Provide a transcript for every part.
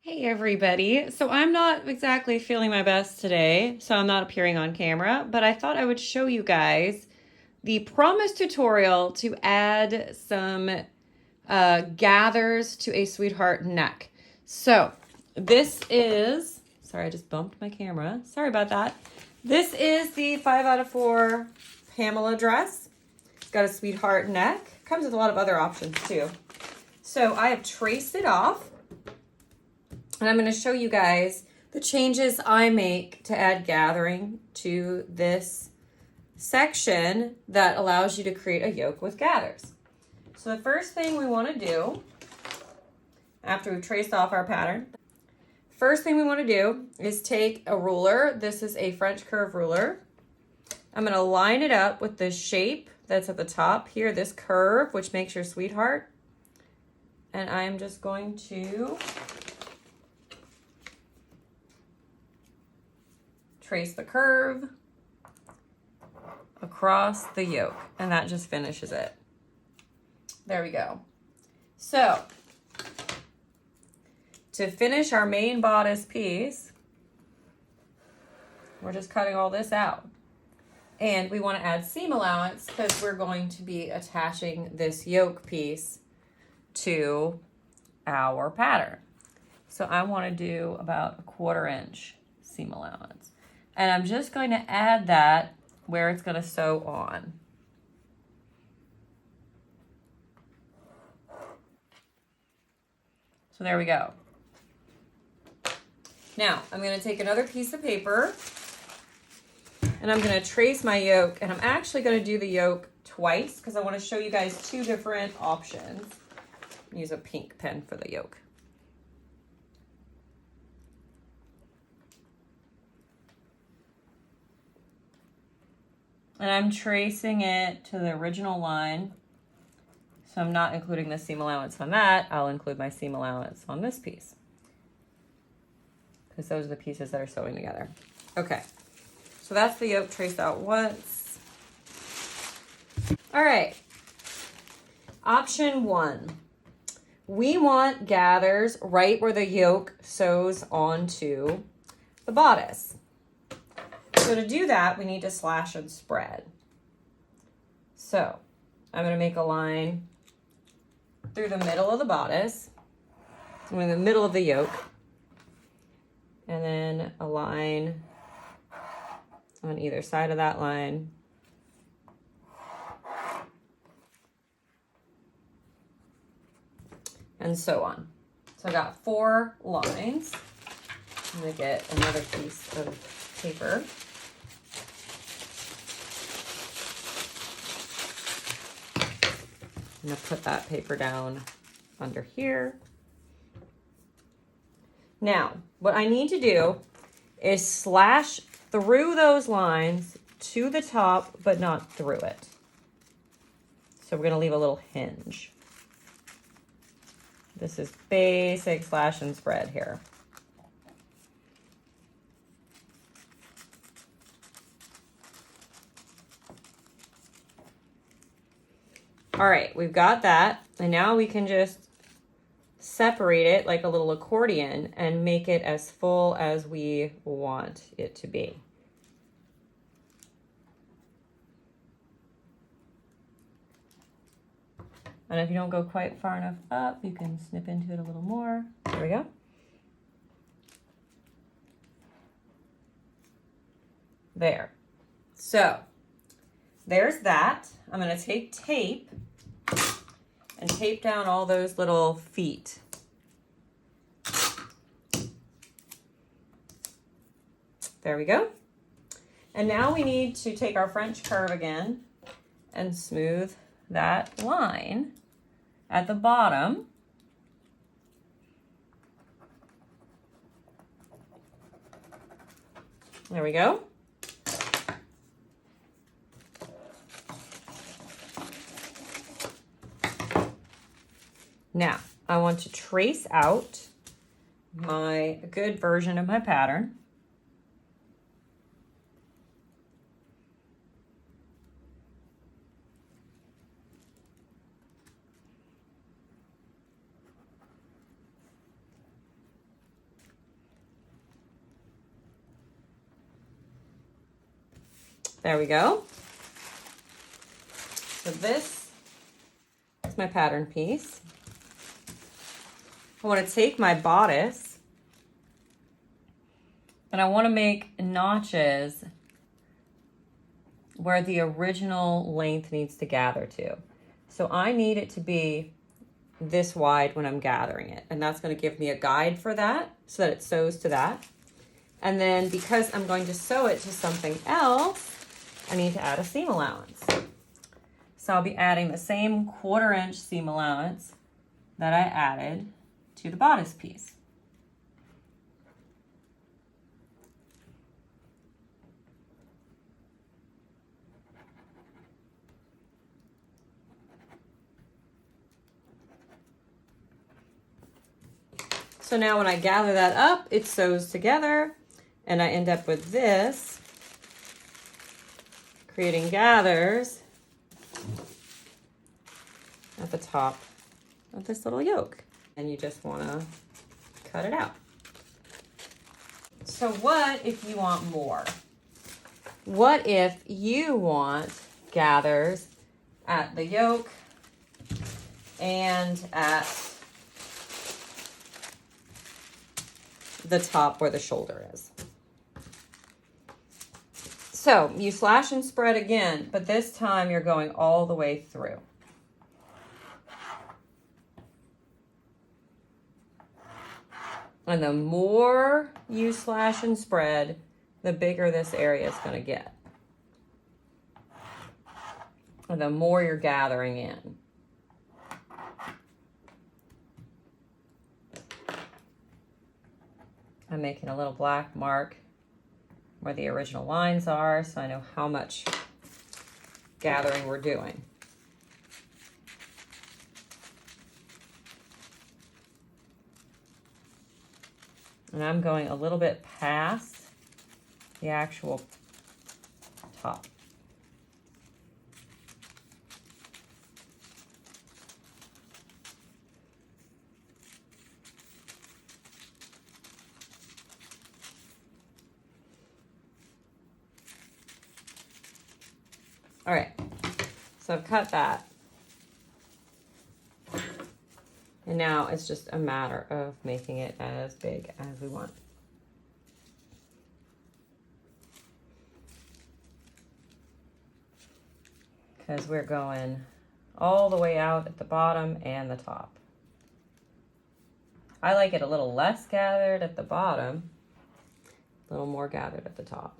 Hey everybody. So I'm not exactly feeling my best today, so I'm not appearing on camera, but I thought I would show you guys the promise tutorial to add some gathers to a sweetheart neck. So this is, sorry, I just bumped my camera. Sorry about that. This is the 5 out of 4 Pamela dress. It's got a sweetheart neck. Comes with a lot of other options too. So I have traced it off. And I'm going to show you guys the changes I make to add gathering to this section that allows you to create a yoke with gathers. So the first thing we want to do, after we've traced off our pattern, first thing we want to do is take a ruler. This is a French curve ruler. I'm going to line it up with the shape that's at the top here, this curve, which makes your sweetheart. And I'm just going to trace the curve across the yoke, and that just finishes it. There we go. So to finish our main bodice piece, we're just cutting all this out. And we want to add seam allowance because we're going to be attaching this yoke piece to our pattern. So I want to do about a 1/4 inch seam allowance. And I'm just going to add that where it's going to sew on. So there we go. Now I'm going to take another piece of paper and I'm going to trace my yoke, and I'm actually going to do the yoke twice because I want to show you guys 2 different options. Use a pink pen for the yoke. And I'm tracing it to the original line. So I'm not including the seam allowance on that. I'll include my seam allowance on this piece, because those are the pieces that are sewing together. Okay, so that's the yoke traced out once. All right, option 1. We want gathers right where the yoke sews onto the bodice. So to do that, we need to slash and spread. So I'm going to make a line through the middle of the bodice, in the middle of the yoke, and then a line on either side of that line. And so on. So I got 4 lines. I'm going to get another piece of paper. I'm going to put that paper down under here. Now, what I need to do is slash through those lines to the top, but not through it. So we're going to leave a little hinge. This is basic slash and spread here. All right, we've got that. And now we can just separate it like a little accordion and make it as full as we want it to be. And if you don't go quite far enough up, you can snip into it a little more. There we go. There. So there's that. I'm going to take tape and tape down all those little feet. There we go. And now we need to take our French curve again and smooth that line at the bottom. There we go. Now, I want to trace out my good version of my pattern. There we go. So this is my pattern piece. I want to take my bodice and I want to make notches where the original length needs to gather to. So I need it to be this wide when I'm gathering it. And that's going to give me a guide for that so that it sews to that. And then because I'm going to sew it to something else, I need to add a seam allowance. So I'll be adding the same 1/4 inch seam allowance that I added to the bodice piece. So now when I gather that up, it sews together and I end up with this, creating gathers at the top of this little yoke. And you just want to cut it out. So what if you want more? What if you want gathers at the yoke and at the top where the shoulder is? So you slash and spread again, but this time you're going all the way through. And the more you slash and spread, the bigger this area is going to get. And the more you're gathering in. I'm making a little black mark where the original lines are so I know how much gathering we're doing. And I'm going a little bit past the actual top. All right, so I've cut that. And now it's just a matter of making it as big as we want. Because we're going all the way out at the bottom and the top. I like it a little less gathered at the bottom, a little more gathered at the top.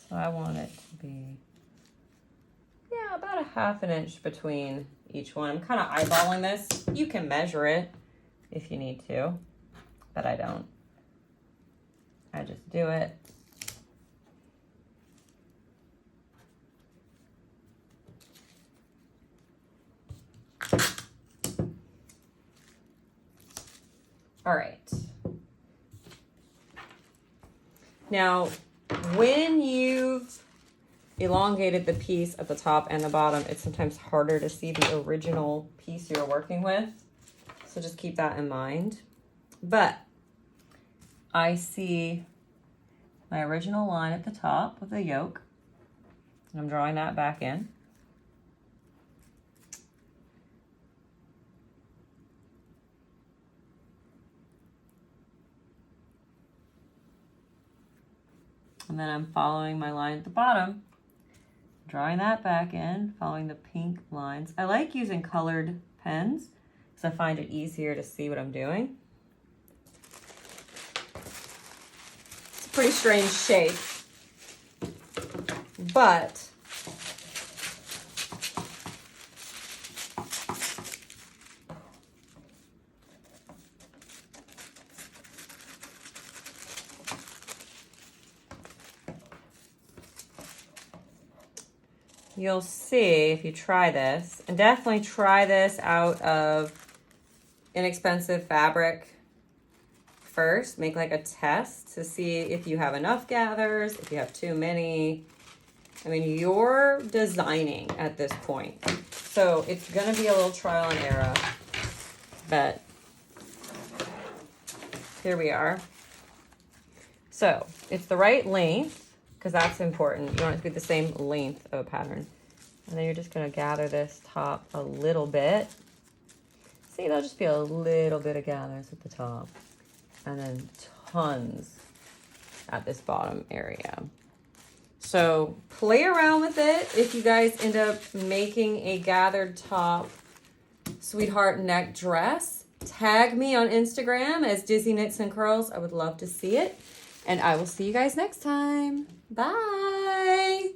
So I want it to be, yeah, about a 1/2 inch between each one. I'm kind of eyeballing this. You can measure it if you need to, but I don't. I just do it. All right. Now, when you've elongated the piece at the top and the bottom, it's sometimes harder to see the original piece you're working with. So just keep that in mind. But I see my original line at the top with the yoke. I'm drawing that back in. And then I'm following my line at the bottom, drawing that back in, following the pink lines. I like using colored pens because I find it easier to see what I'm doing. It's a pretty strange shape, but you'll see if you try this, and definitely try this out of inexpensive fabric first. Make like a test to see if you have enough gathers, if you have too many. I mean, you're designing at this point. So it's going to be a little trial and error, but here we are. So it's the right length, because that's important. You want it to be the same length of a pattern. And then you're just going to gather this top a little bit. See, there'll just be a little bit of gathers at the top. And then tons at this bottom area. So play around with it. If you guys end up making a gathered top sweetheart neck dress, tag me on Instagram as Dizzyknitsandcurls. I would love to see it. And I will see you guys next time. Bye.